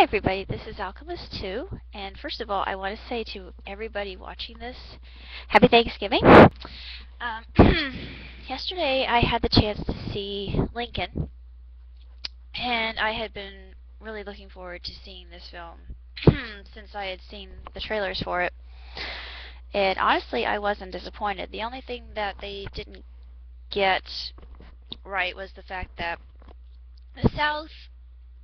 everybody, this is Alchemist 2, and first of all, I want to say to everybody watching this, Happy Thanksgiving. Yesterday I had the chance to see Lincoln, and I had been really looking forward to seeing this film since I had seen the trailers for it. And honestly, I wasn't disappointed. The only thing that they didn't get right was the fact that the South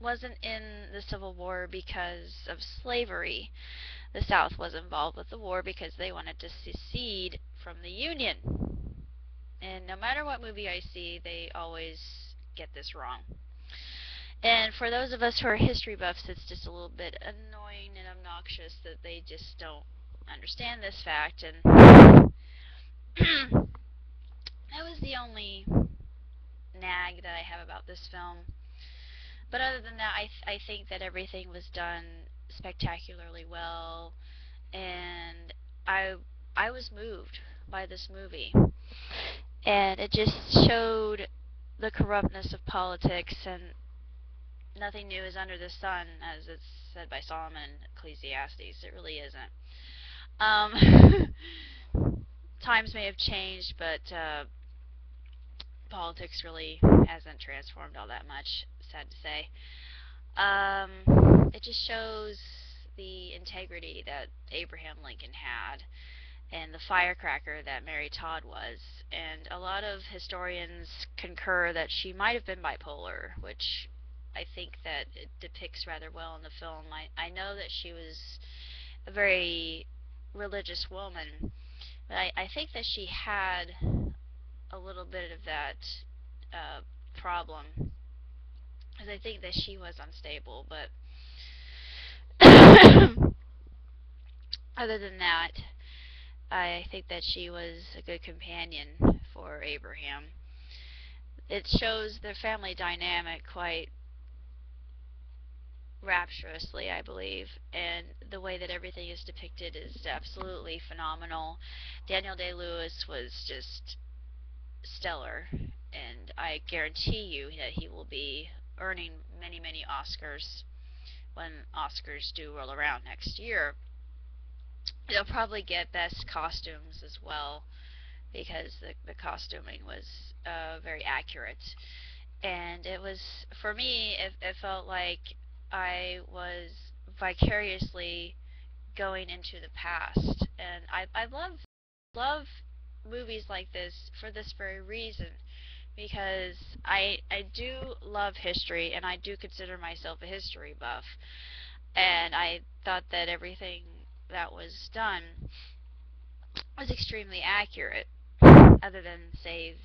wasn't in the Civil War because of slavery. The South was involved with the war because they wanted to secede from the Union. And no matter what movie I see, they always get this wrong. And for those of us who are history buffs, it's just a little bit annoying and obnoxious that they just don't understand this fact. And that was the only nag that I have about this film. But other than that, I think that everything was done spectacularly well, and I was moved by this movie. And it just showed the corruptness of politics, and nothing new is under the sun, as it's said by Solomon in Ecclesiastes. It really isn't. Times may have changed, but politics really hasn't transformed all that much, sad to say. It just shows the integrity that Abraham Lincoln had and the firecracker that Mary Todd was. And a lot of historians concur that she might have been bipolar, which I think that it depicts rather well in the film. I know that she was a very religious woman, but I think that she had a little bit of that problem, because I think that she was unstable. But other than that, I think that she was a good companion for Abraham. It shows their family dynamic quite rapturously, I believe, and the way that everything is depicted is absolutely phenomenal. Daniel Day-Lewis was just stellar, and I guarantee you that he will be earning many, many Oscars when Oscars do roll around next year. They'll probably get best costumes as well, because the costuming was very accurate. And it was, for me, it felt like I was vicariously going into the past. And I love movies like this for this very reason, because I do love history, and I do consider myself a history buff. And I thought that everything that was done was extremely accurate, other than, say,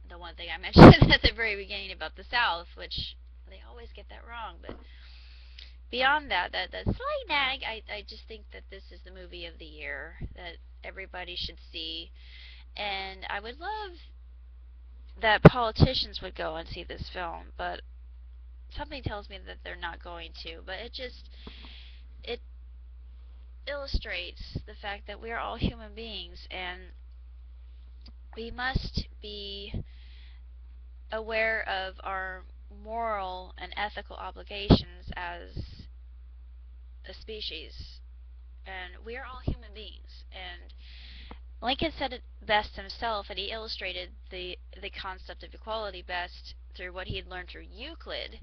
the one thing I mentioned at the very beginning about the South, which they always get that wrong. But beyond that slight nag, I just think that this is the movie of the year that everybody should see. And I would love that politicians would go and see this film, but something tells me that they're not going to. But it illustrates the fact that we are all human beings, and we must be aware of our moral and ethical obligations as a species. And we are all human beings. And Lincoln said it best himself, and he illustrated the concept of equality best through what he had learned through Euclid,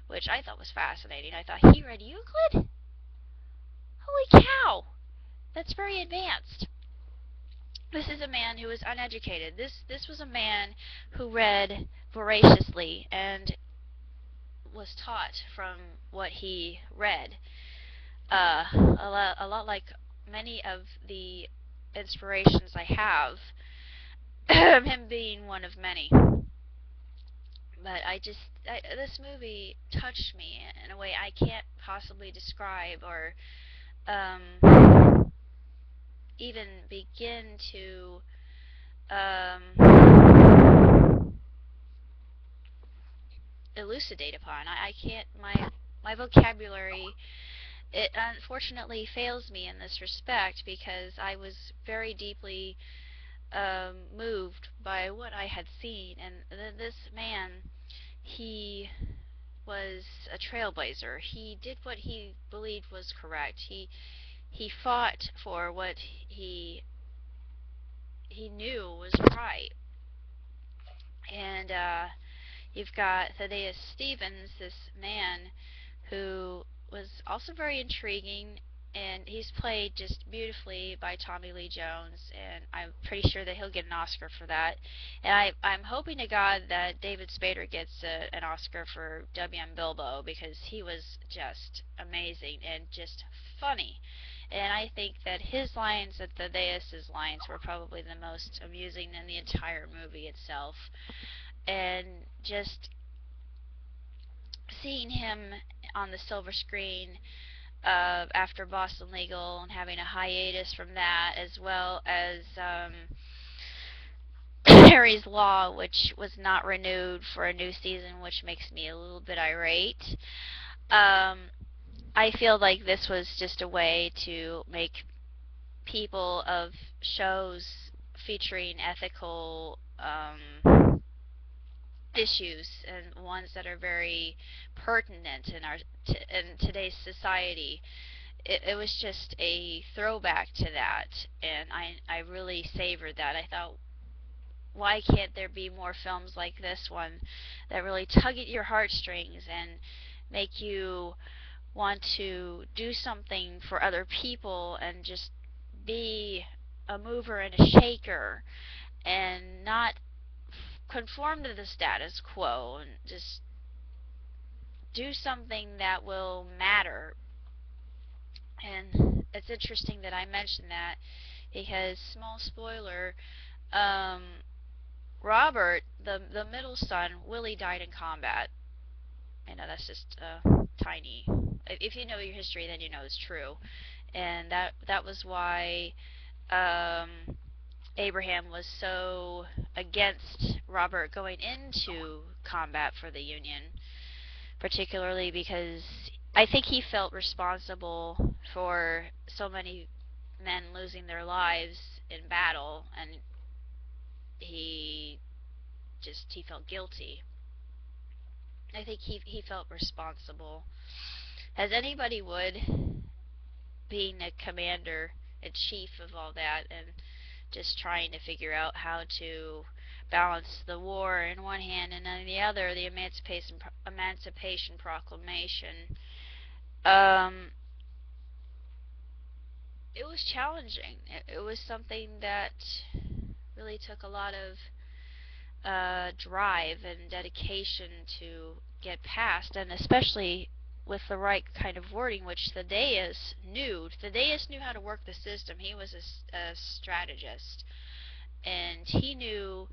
which I thought was fascinating. I thought, he read Euclid? Holy cow! That's very advanced. This is a man who was uneducated. This was a man who read voraciously and was taught from what he read. A lot like many of the inspirations I have, him being one of many. But this movie touched me in a way I can't possibly describe, or even begin to elucidate upon. I can't. My vocabulary, it unfortunately fails me in this respect, because I was very deeply moved by what I had seen. And this man, he was a trailblazer. He did what he believed was correct. He fought for what he he knew was right. And you've got Thaddeus Stevens, this man who was also very intriguing, and he's played just beautifully by Tommy Lee Jones, and I'm pretty sure that he'll get an Oscar for that. And I'm hoping to God that David Spader gets an Oscar for W.M. Bilbo, because he was just amazing and just funny. And I think that his lines and Thaddeus' lines were probably the most amusing in the entire movie itself. And just seeing him on the silver screen after Boston Legal and having a hiatus from that, as well as Harry's Law, which was not renewed for a new season, which makes me a little bit irate. Um, I feel like this was just a way to make people of shows featuring ethical issues, and ones that are very pertinent in our in today's society. It was just a throwback to that, and I really savored that. I thought, why can't there be more films like this one that really tug at your heartstrings and make you want to do something for other people and just be a mover and a shaker and not conform to the status quo and just do something that will matter. And it's interesting that I mentioned that, because, small spoiler, um, Robert, the middle son, Willie, died in combat. I know that's just tiny. If you know your history, then you know it's true. And that was why um, Abraham was so against Robert going into combat for the Union, particularly because I think he felt responsible for so many men losing their lives in battle, and he he felt guilty. I think he felt responsible, as anybody would, being a commander and chief of all that, and just trying to figure out how to balance the war in one hand, and on the other the Emancipation Proclamation. Um, it was challenging. It was something that really took a lot of drive and dedication to get past, and especially with the right kind of wording, which Thaddeus knew. Thaddeus knew how to work the system. He was a strategist, and he knew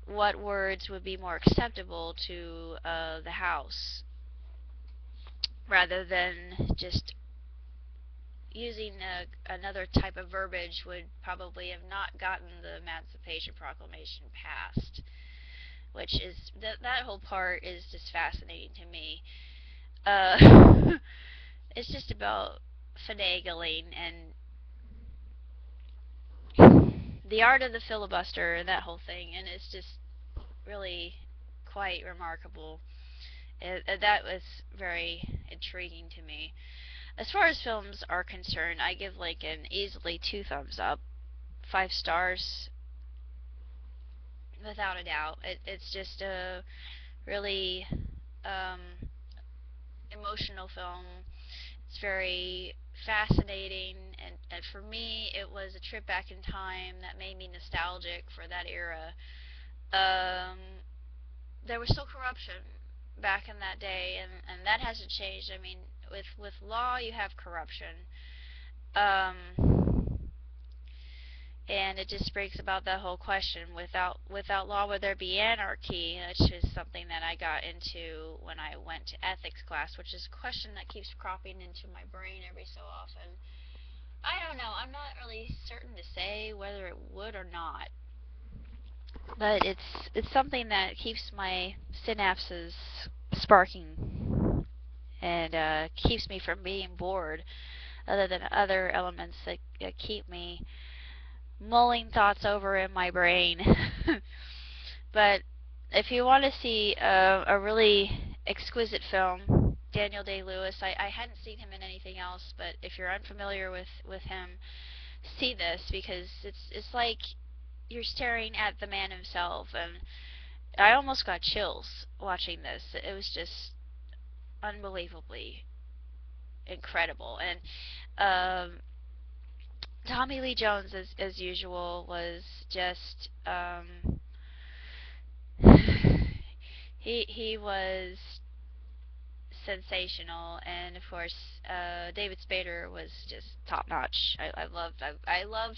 what words would be more acceptable to the House, rather than just using another type of verbiage would probably have not gotten the Emancipation Proclamation passed. Which is that whole part is just fascinating to me. It's just about finagling and the art of the filibuster and that whole thing, and it's just really quite remarkable. That was very intriguing to me. As far as films are concerned, I give Lincoln easily 2 thumbs up, 5 stars, without a doubt. It's just a really um, emotional film. It's very fascinating, and for me, it was a trip back in time that made me nostalgic for that era. Um, there was still corruption back in that day, and that hasn't changed. I mean, with law, you have corruption. Um, and it just brings about that whole question: without law, would there be anarchy? Which is something that I got into when I went to ethics class, which is a question that keeps cropping into my brain every so often. I don't know. I'm not really certain to say whether it would or not, but it's something that keeps my synapses sparking, and keeps me from being bored, other than other elements that keep me mulling thoughts over in my brain. But if you want to see a really exquisite film. Daniel Day-Lewis. I hadn't seen him in anything else, but if you're unfamiliar with him, see this, because it's like you're staring at the man himself, and I almost got chills watching this. It was just unbelievably incredible. And Tommy Lee Jones, as usual, was just he was sensational, and of course David Spader was just top notch. I loved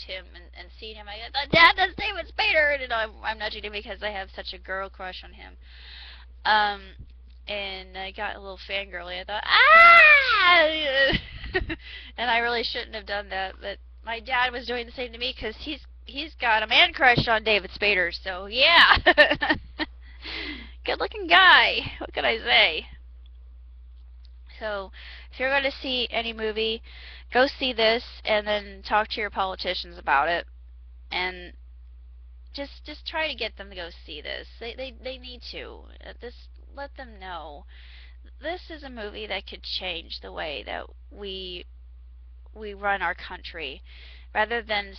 him, and seeing him, I thought, Dad, that's David Spader, and I'm nudging him because I have such a girl crush on him. Um, and I got a little fangirly. I thought, and I really shouldn't have done that, but my dad was doing the same to me because he's got a man crush on David Spader. So yeah, good looking guy. What can I say? So if you're going to see any movie, go see this, and then talk to your politicians about it, and just try to get them to go see this. They need to. Let them know. This is a movie that could change the way that we run our country, rather than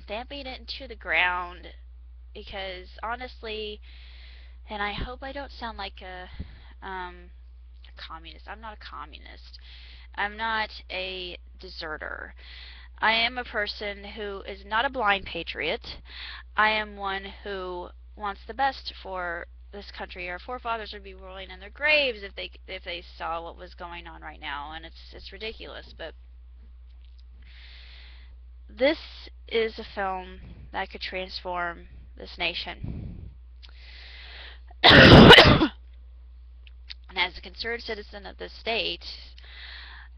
stamping it into the ground. Because honestly, and I hope I don't sound like a communist. I'm not a communist. I'm not a deserter. I am a person who is not a blind patriot. I am one who wants the best for this country. Our forefathers would be rolling in their graves if they saw what was going on right now, and it's ridiculous. But this is a film that could transform this nation. And as a concerned citizen of this state,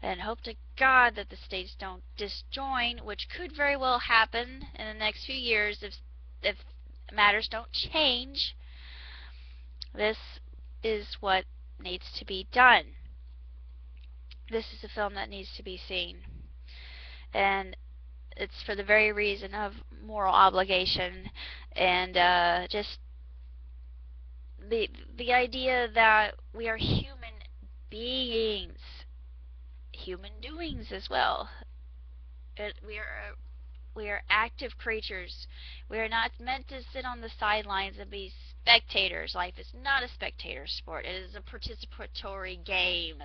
and hope to God that the states don't disjoin, which could very well happen in the next few years if matters don't change, this is what needs to be done. This is a film that needs to be seen. And it's for the very reason of moral obligation, and just the idea that we are human beings, human doings as well. We are active creatures. We are not meant to sit on the sidelines and be spectators. Life is not a spectator sport. It is a participatory game,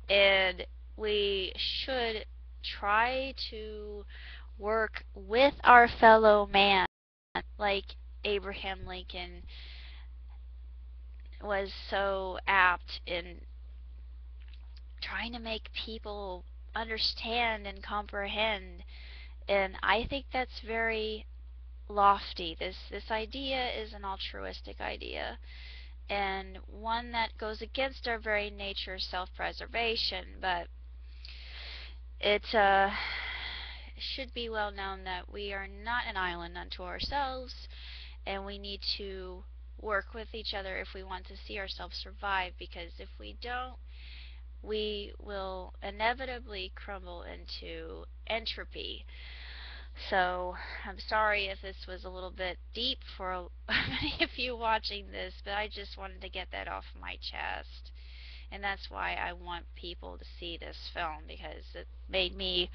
and we should try to work with our fellow man, like Abraham Lincoln was so apt in trying to make people understand and comprehend. And I think that's very lofty. This idea is an altruistic idea, and one that goes against our very nature of self-preservation, but it should be well known that we are not an island unto ourselves, and we need to work with each other if we want to see ourselves survive, because if we don't, we will inevitably crumble into entropy. So I'm sorry if this was a little bit deep for many of you watching this, but I just wanted to get that off my chest. And that's why I want people to see this film, because it made me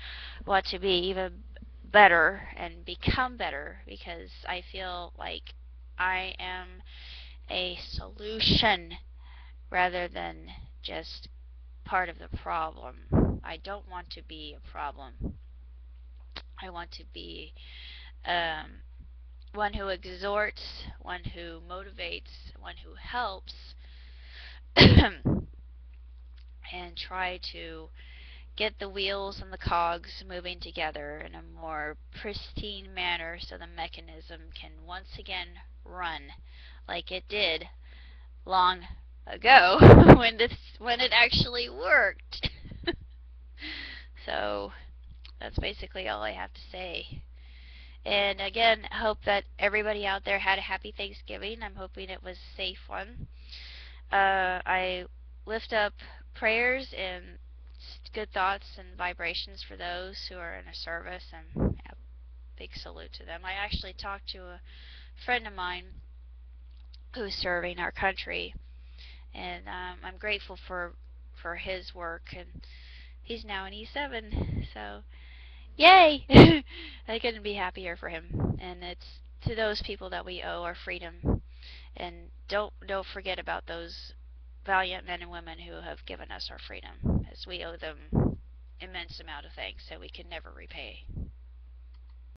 want to be even better and become better, because I feel like I am a solution rather than just part of the problem. I don't want to be a problem. I want to be one who exhorts, one who motivates, one who helps, and try to get the wheels and the cogs moving together in a more pristine manner so the mechanism can once again run like it did long ago when it actually worked. So that's basically all I have to say. And again, I hope that everybody out there had a happy Thanksgiving. I'm hoping it was a safe one. I lift up prayers and good thoughts and vibrations for those who are in a service, and a big salute to them. I actually talked to a friend of mine who's serving our country, and I'm grateful for his work, and he's now an E7, so yay! I couldn't be happier for him, and it's to those people that we owe our freedom, and don't forget about those valiant men and women who have given us our freedom, as we owe them immense amount of thanks that we can never repay.